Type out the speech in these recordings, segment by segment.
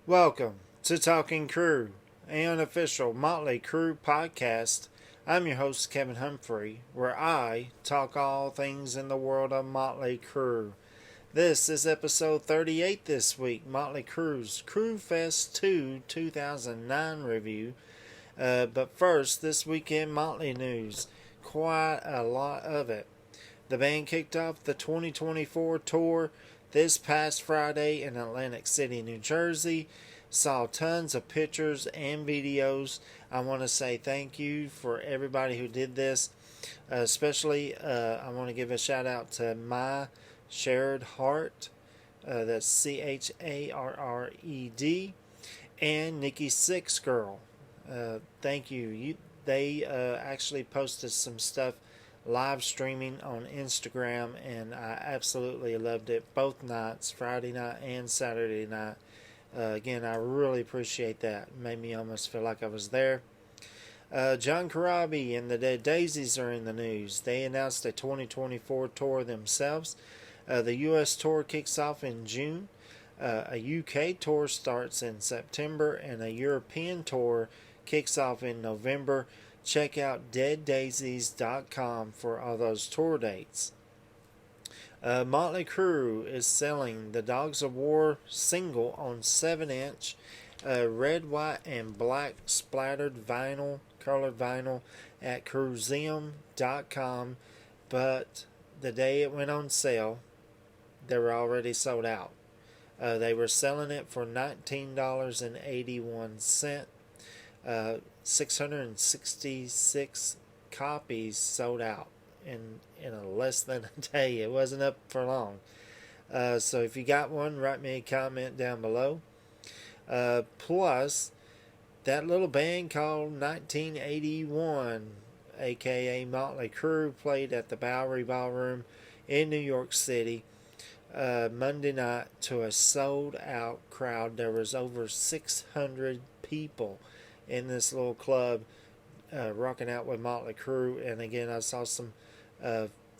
Welcome to Talking Crue, an unofficial Motley Crue podcast. I'm your host, Kevin Humphrey, where I talk all things in the world of Motley Crue. This is episode 38 this week, Motley Crue's Crue Fest 2 2009 review. But first, this weekend Motley news. Quite a lot of it. The band kicked off the 2024 tour this past Friday in Atlantic City, New Jersey. Saw tons of pictures and videos. I want to say thank you for everybody who did this. Especially, I want to give a shout out to My Shared Heart. That's CHARRED. And Nikki Six Girl. Thank you. They actually posted some stuff live streaming on Instagram, and I absolutely loved it both nights, Friday night and Saturday night. Again, I really appreciate that. It made me almost feel like I was there. John Corabi and the Dead Daisies are in the news. They announced a 2024 tour themselves. The U.S. tour kicks off in June. A UK tour starts in September, and a European tour kicks off in November. Check out deaddaisies.com for all those tour dates. Motley Crue is selling the Dogs of War single on 7-inch red, white, and black splattered vinyl, colored vinyl at cruiseum.com, but the day it went on sale, they were already sold out. They were selling it for $19.81. 666 copies sold out in a less than a day. It wasn't up for long. So if you got one, write me a comment down below. Plus, that little band called 1981, aka Motley Crue, played at the Bowery Ballroom in New York City Monday night to a sold out crowd. There was over 600 people in this little club rocking out with Motley Crue. And again, I saw some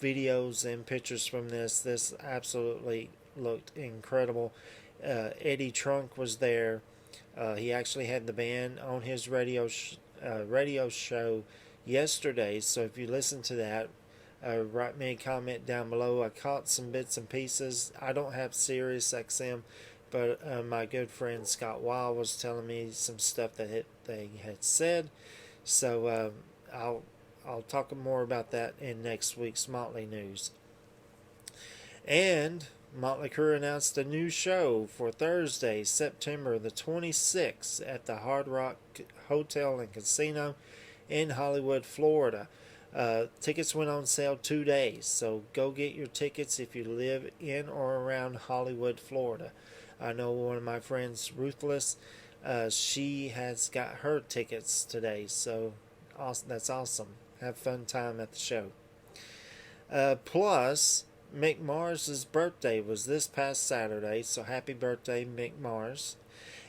videos and pictures from this. This absolutely looked incredible. Eddie Trunk was there. He actually had the band on his radio show yesterday. So if you listen to that, write me a comment down below. I caught some bits and pieces. I don't have Sirius XM, but my good friend Scott Weil was telling me some stuff that they had said. So I'll talk more about that in next week's Motley news. And Motley Crue announced a new show for Thursday, September the 26th at the Hard Rock Hotel and Casino in Hollywood, Florida. Tickets went on sale 2 days, so go get your tickets if you live in or around Hollywood, Florida. I know one of my friends, Ruthless, she has got her tickets today, so that's awesome. Have fun time at the show. Plus, Mick Mars' birthday was this past Saturday, so happy birthday, Mick Mars.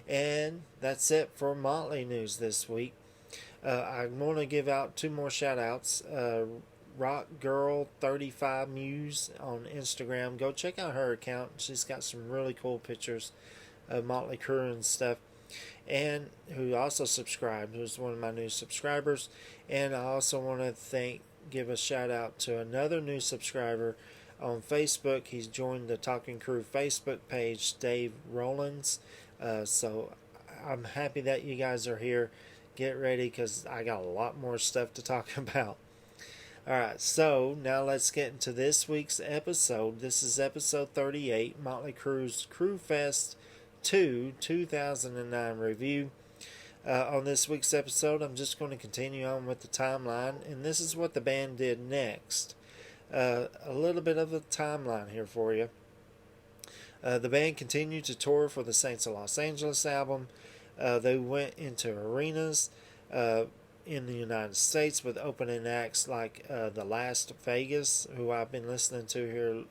And that's it for Motley news this week. I want to give out two more shout outs. Rock Girl 35 Muse on Instagram. Go check out her account. She's got some really cool pictures of Motley Crue and stuff. And who also subscribed, who's one of my new subscribers. And I also want to give a shout out to another new subscriber on Facebook. He's joined the Talking Crue Facebook page, Dave Rollins. So I'm happy that you guys are here. Get ready because I got a lot more stuff to talk about. Alright, so now let's get into this week's episode. This is episode 38, Motley Crue's Crue Fest 2 2009 review. On this week's episode, I'm just going to continue on with the timeline, and this is what the band did next. A little bit of a timeline here for you. The band continued to tour for the Saints of Los Angeles album. They went into arenas in the United States with opening acts like The Last Vegas, who I've been listening to here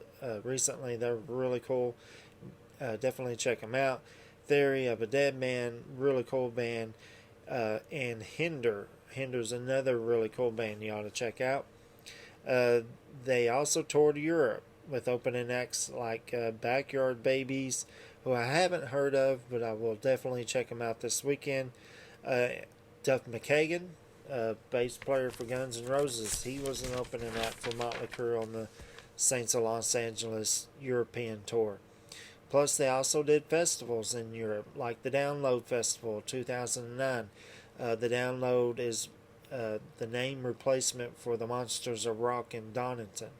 recently. They're really cool. Definitely check them out. Theory of a Dead Man, really cool band. And Hinder. Hinder's another really cool band you ought to check out. They also toured Europe with opening acts like Backyard Babies, who I haven't heard of, but I will definitely check them out this weekend. Uh, Duff McKagan, bass player for Guns N' Roses, he was an opening act for Motley Crue on the Saints of Los Angeles European tour. Plus, they also did festivals in Europe, like the Download Festival 2009. The Download is the name replacement for the Monsters of Rock in Donington.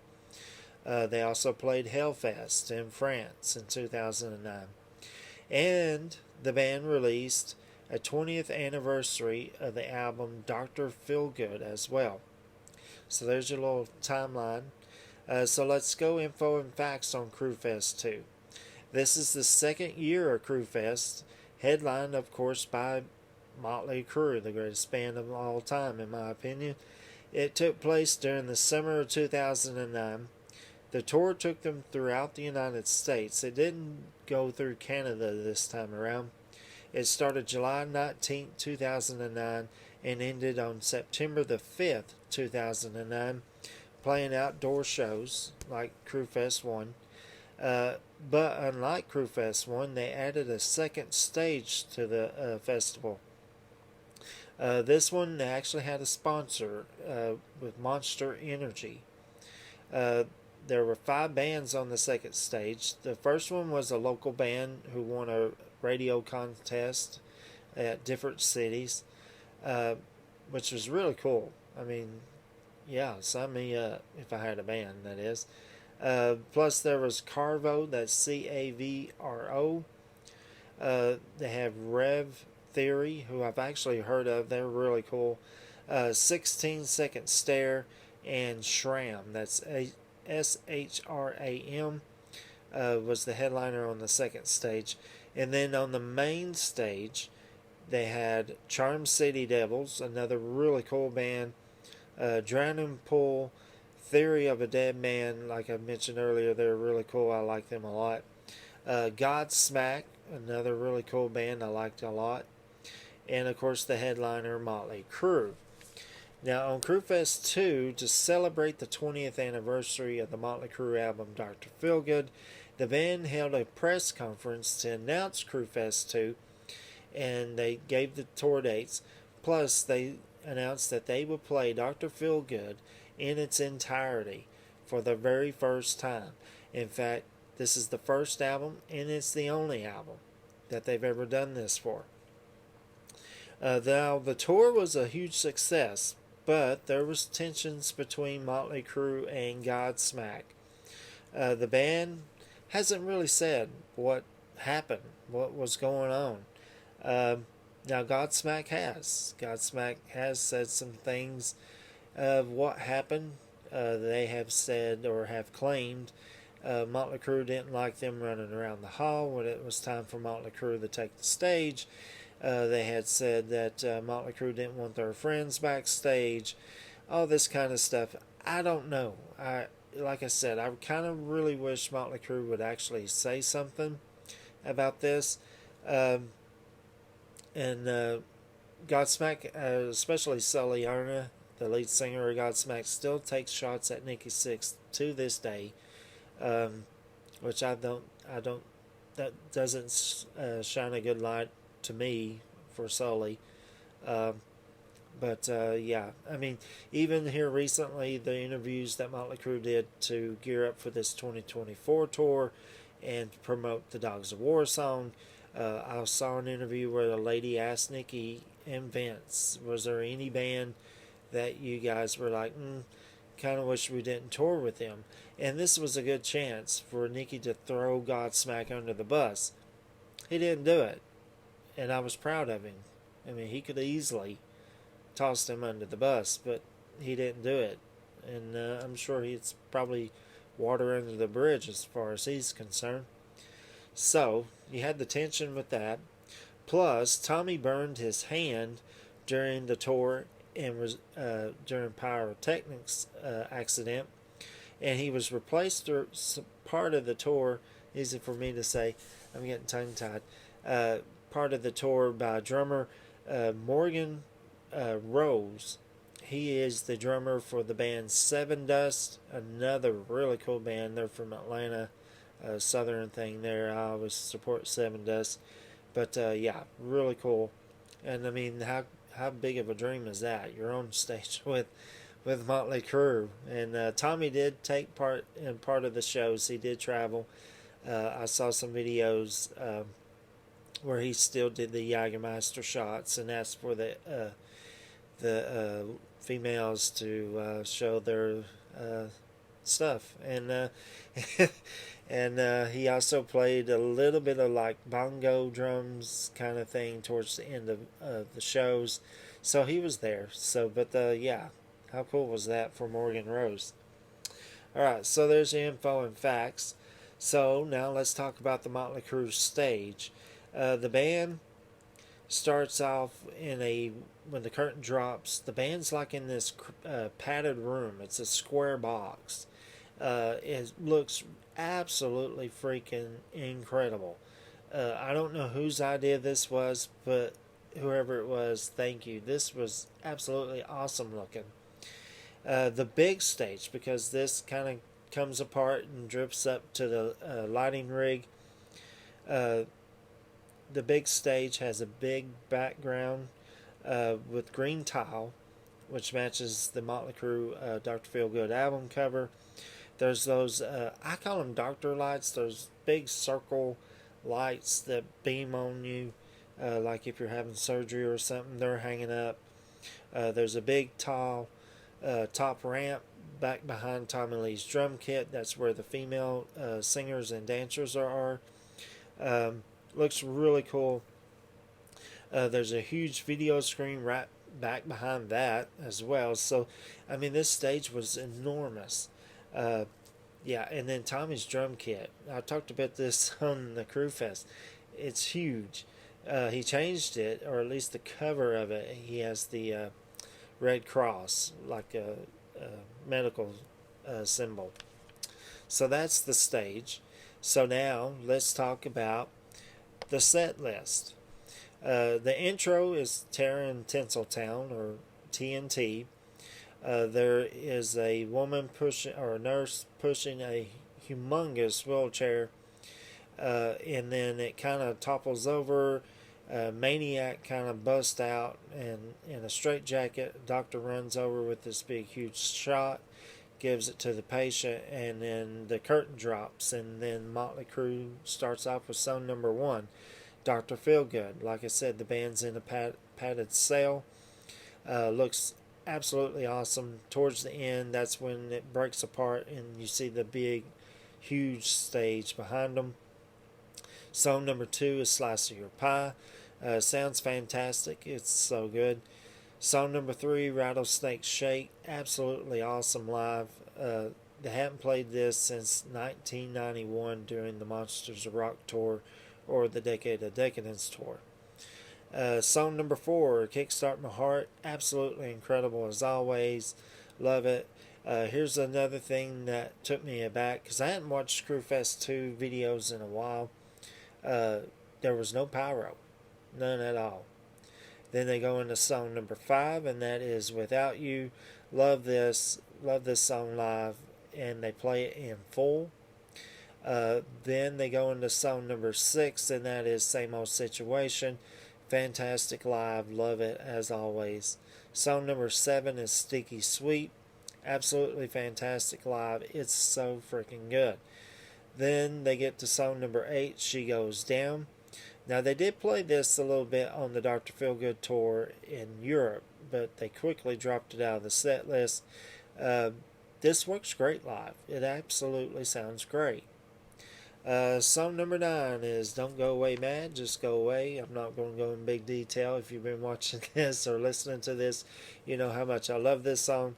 They also played Hellfest in France in 2009. And the band released a 20th anniversary of the album Dr. Feelgood as well. So there's your little timeline. So let's go info and facts on Crue Fest 2. This is the second year of Crue Fest, headlined, of course, by Motley Crue, the greatest band of all time, in my opinion. It took place during the summer of 2009. The tour took them throughout the United States. It didn't go through Canada this time around. It started July 19, 2009, and ended on September the 5th, 2009, playing outdoor shows like Crue Fest 1. But unlike Crue Fest 1, they added a second stage to the festival. This one they actually had a sponsor with Monster Energy. There were 5 bands on the second stage. The first one was a local band who won a radio contest at different cities, which was really cool. I mean, yeah, sign me up if I had a band, that is. Plus, there was Carvo, that's Cavro. They have Rev Theory, who I've actually heard of. They're really cool. 16 Second Stare, and Shram, that's SHRAM, was the headliner on the second stage. And then on the main stage, they had Charm City Devils, another really cool band. Drowning Pool, Theory of a Dead Man, like I mentioned earlier, they're really cool. I like them a lot. Godsmack, another really cool band I liked a lot. And of course, the headliner, Motley Crue. Now, on Crue Fest 2, to celebrate the 20th anniversary of the Motley Crue album Dr. Feelgood, the band held a press conference to announce Crue Fest 2, and they gave the tour dates. Plus, they announced that they would play Dr. Feelgood in its entirety for the very first time. In fact, this is the first album, and it's the only album that they've ever done this for. Now, the tour was a huge success, but there was tensions between Motley Crue and Godsmack. The band hasn't really said what happened, what was going on. Now, Godsmack has. Godsmack has said some things of what happened. They have said or have claimed Motley Crue didn't like them running around the hall when it was time for Motley Crue to take the stage. They had said that Motley Crue didn't want their friends backstage. All this kind of stuff. I don't know. Like I said, I kind of really wish Motley Crue would actually say something about this. And Godsmack, especially Sully Erna, the lead singer of Godsmack, still takes shots at Nikki Sixx to this day, which that doesn't shine a good light to me for Sully. But yeah, I mean, even here recently, the interviews that Motley Crue did to gear up for this 2024 tour and promote the Dogs of War song, I saw an interview where the lady asked Nikki and Vince, was there any band that you guys were like, kind of wish we didn't tour with them? And this was a good chance for Nikki to throw Godsmack under the bus. He didn't do it, and I was proud of him. I mean, he could easily tossed him under the bus, but he didn't do it. And I'm sure it's probably water under the bridge as far as he's concerned. So, you had the tension with that. Plus, Tommy burned his hand during the tour and was during pyrotechnics accident, and he was replaced for part of the tour. Easy for me to say, I'm getting tongue-tied. Part of the tour by drummer Morgan Rose. He is the drummer for the band Seven Dust, another really cool band. They're from Atlanta. southern thing there. I always support Seven Dust. But yeah, really cool. And I mean, how big of a dream is that? You're on stage with Motley Crue, and Tommy did take part of the shows. He did travel. I saw some videos where he still did the Jagermeister shots and asked for the females to show their stuff, and and he also played a little bit of like bongo drums kind of thing towards the end of the shows, so he was there. So, but yeah, how cool was that for Morgan Rose? All right, so there's the info and facts. So now let's talk about the Motley Crue stage. The band starts off when the curtain drops. The band's like in this padded room. It's a square box. It looks absolutely freaking incredible. I don't know whose idea this was, but whoever it was, thank you. This was absolutely awesome looking. The big stage, because this kind of comes apart and drifts up to the lighting rig. The big stage has a big background with green tile, which matches the Motley Crue Dr. Feelgood album cover. There's those, I call them doctor lights, those big circle lights that beam on you, like if you're having surgery or something, they're hanging up. There's a big tall top ramp back behind Tommy Lee's drum kit. That's where the female singers and dancers are. Looks really cool. There's a huge video screen right back behind that as well. So, I mean, this stage was enormous. Yeah, and then Tommy's drum kit. I talked about this on the Crue Fest. It's huge. He changed it, or at least the cover of it. He has the Red Cross, like a medical symbol. So that's the stage. So now let's talk about the set list. The intro is Terror in Tinseltown, or TNT. There is a woman pushing, or a nurse pushing a humongous wheelchair, and then it kind of topples over. Maniac kind of busts out, and in a straitjacket, doctor runs over with this big huge shot, gives it to the patient, and then the curtain drops, and then Motley Crue starts off with song number 1, Dr. Feelgood. Like I said, the band's in a padded cell. Looks absolutely awesome. Towards the end, that's when it breaks apart, and you see the big, huge stage behind them. Song number 2 is Slice of Your Pie. Sounds fantastic. It's so good. Song number 3, Rattlesnake Shake. Absolutely awesome live. They haven't played this since 1991 during the Monsters of Rock tour or the Decade of Decadence tour. Song number 4, Kickstart My Heart. Absolutely incredible as always. Love it. Here's another thing that took me aback, because I hadn't watched Crewfest 2 videos in a while. There was no pyro. None at all. Then they go into song number 5, and that is Without You. Love this song live, and they play it in full. Then they go into song number 6, and that is Same Old Situation. Fantastic live. Love it as always. Song number 7 is Sticky Sweet. Absolutely fantastic live. It's so freaking good. Then they get to song number 8, She Goes Down. Now, they did play this a little bit on the Dr. Feelgood tour in Europe, but they quickly dropped it out of the set list. This works great live. It absolutely sounds great. Song number 9 is Don't Go Away Mad, Just Go Away. I'm not going to go in big detail. If you've been watching this or listening to this, you know how much I love this song.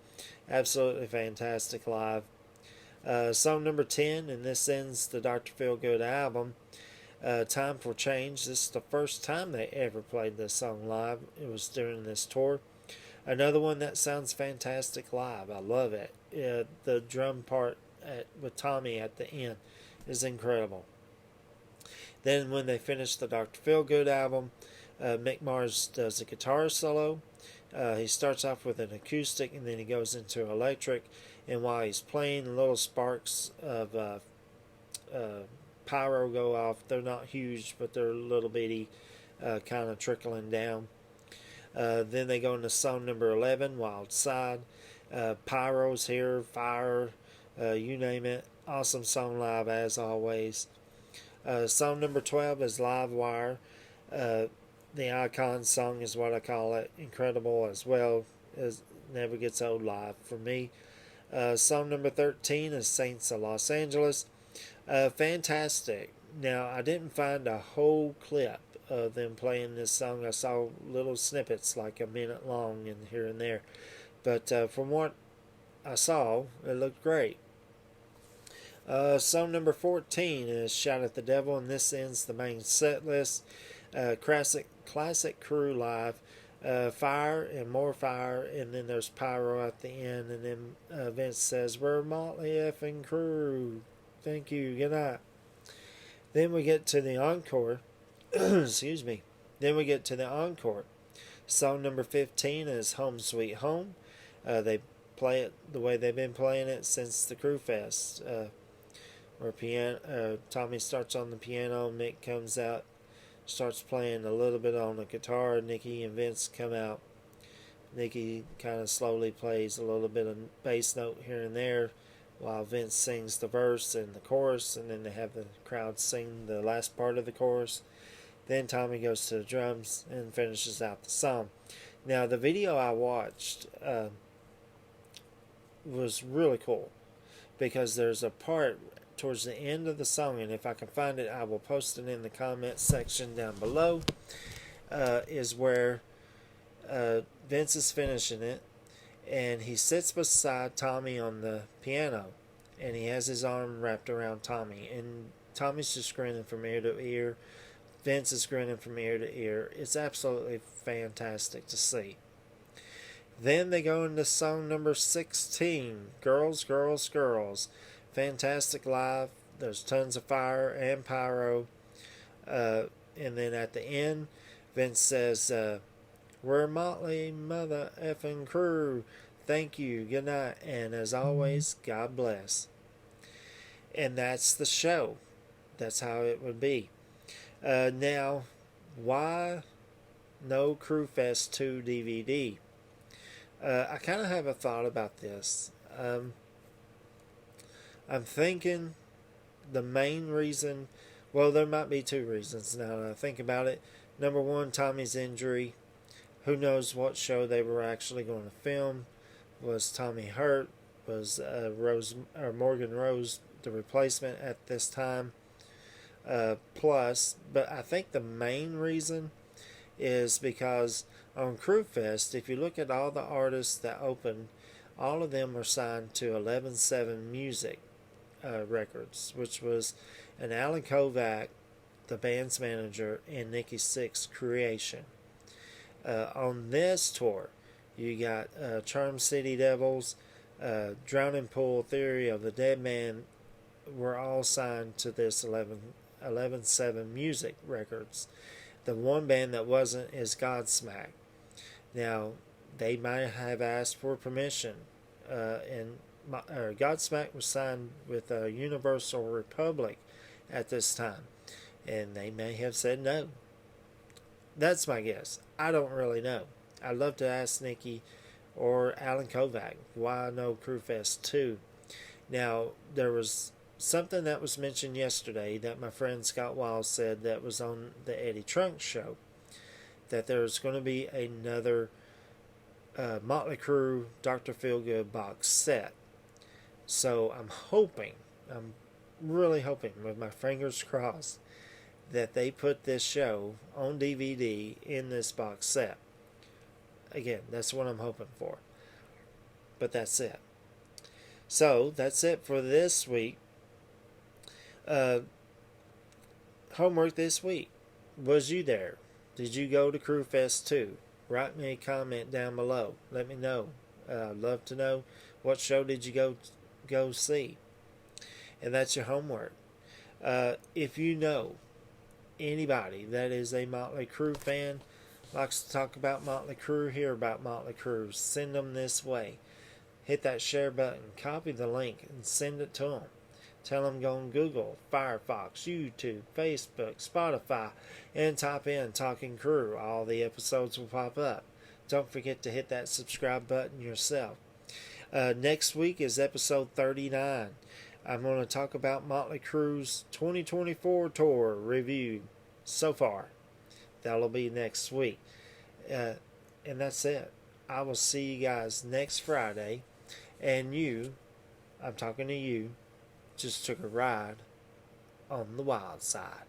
Absolutely fantastic live. Song number 10, and this ends the Dr. Feelgood album. Time for Change. This is the first time they ever played this song live. It was during this tour. Another one that sounds fantastic live. I love it. The drum part with Tommy at the end is incredible. Then when they finish the Dr. Feelgood album, Mick Mars does a guitar solo. He starts off with an acoustic, and then he goes into electric. And while he's playing, little sparks of pyro go off. They're not huge, but they're little bitty, kind of trickling down. Then they go into song number 11, Wild Side. Pyros here, fire, you name it. Awesome song live as always. Song number 12 is Live Wire. The icon song is what I call it. Incredible as well. As never gets old live for me. Song number 13 is Saints of Los Angeles. Fantastic. Now, I didn't find a whole clip of them playing this song. I saw little snippets like a minute long and here and there. But from what I saw, it looked great. Song number 14 is Shout at the Devil, and this ends the main set list. Classic Crue live. Fire and more fire, and then there's pyro at the end, and then Vince says, "We're Motley effing Crue. Thank you. Good night." Then we get to the encore. Excuse me. Then we get to the encore. Song number 15 is Home Sweet Home. They play it the way they've been playing it since the Crue Fest. Where Tommy starts on the piano, Mick comes out, starts playing a little bit on the guitar. Nicky and Vince come out. Nicky kind of slowly plays a little bit of bass note here and there while Vince sings the verse and the chorus, and then they have the crowd sing the last part of the chorus. Then Tommy goes to the drums and finishes out the song. Now, the video I watched was really cool because there's a part towards the end of the song, and if I can find it, I will post it in the comment section down below, is where Vince is finishing it, and he sits beside Tommy on the piano, and he has his arm wrapped around Tommy, and Tommy's just grinning from ear to ear. Vince is grinning from ear to ear. It's absolutely fantastic to see. Then they go into song number 16, Girls, Girls, Girls. Fantastic live. There's tons of fire and pyro. And then at the end, Vince says, "We're Motley mother effing Crue. Thank you. Good night. And as always, God bless." And that's the show. That's how it would be. Now, why no Crue Fest 2 DVD? I kind of have a thought about this. I'm thinking the main reason, well, there might be two reasons now that I think about it. Number one, Tommy's injury. Who knows what show they were actually going to film? Was Tommy hurt? Was Morgan Rose the replacement at this time? Plus, but I think the main reason is because on Crue Fest, if you look at all the artists that opened, all of them were signed to 11-7 Music Records, which was an Alan Kovac, the band's manager, and Nikki Sixx creation. On this tour, you got Charm City Devils, Drowning Pool, Theory of the Dead Man, were all signed to this 11-7 Music Records. The one band that wasn't is Godsmack. Now, they might have asked for permission, and Godsmack was signed with Universal Republic at this time, and they may have said no. That's my guess. I don't really know. I'd love to ask Nikki or Alan Kovac why no Crue Fest 2. Now, there was something that was mentioned yesterday that my friend Scott Wiles said that was on the Eddie Trunk show, that there's going to be another Motley Crue Dr. Feelgood box set. So I'm really hoping with my fingers crossed that they put this show on DVD in this box set. Again, that's what I'm hoping for. But that's it. So, that's it for this week. Homework this week. Was you there? Did you go to Crue Fest 2? Write me a comment down below. Let me know. I'd love to know what show did you go see. And that's your homework. If you know anybody that is a Motley Crue fan, likes to talk about Motley Crue, hear about Motley Crue, send them this way. Hit that share button, copy the link, and send it to them. Tell them go on Google, Firefox, YouTube, Facebook, Spotify, and type in Talking Crue. All the episodes will pop up. Don't forget to hit that subscribe button yourself. Next week is episode 39. I'm going to talk about Motley Crue's 2024 tour review so far. That'll be next week. And that's it. I will see you guys next Friday. And you, I'm talking to you, just took a ride on the wild side.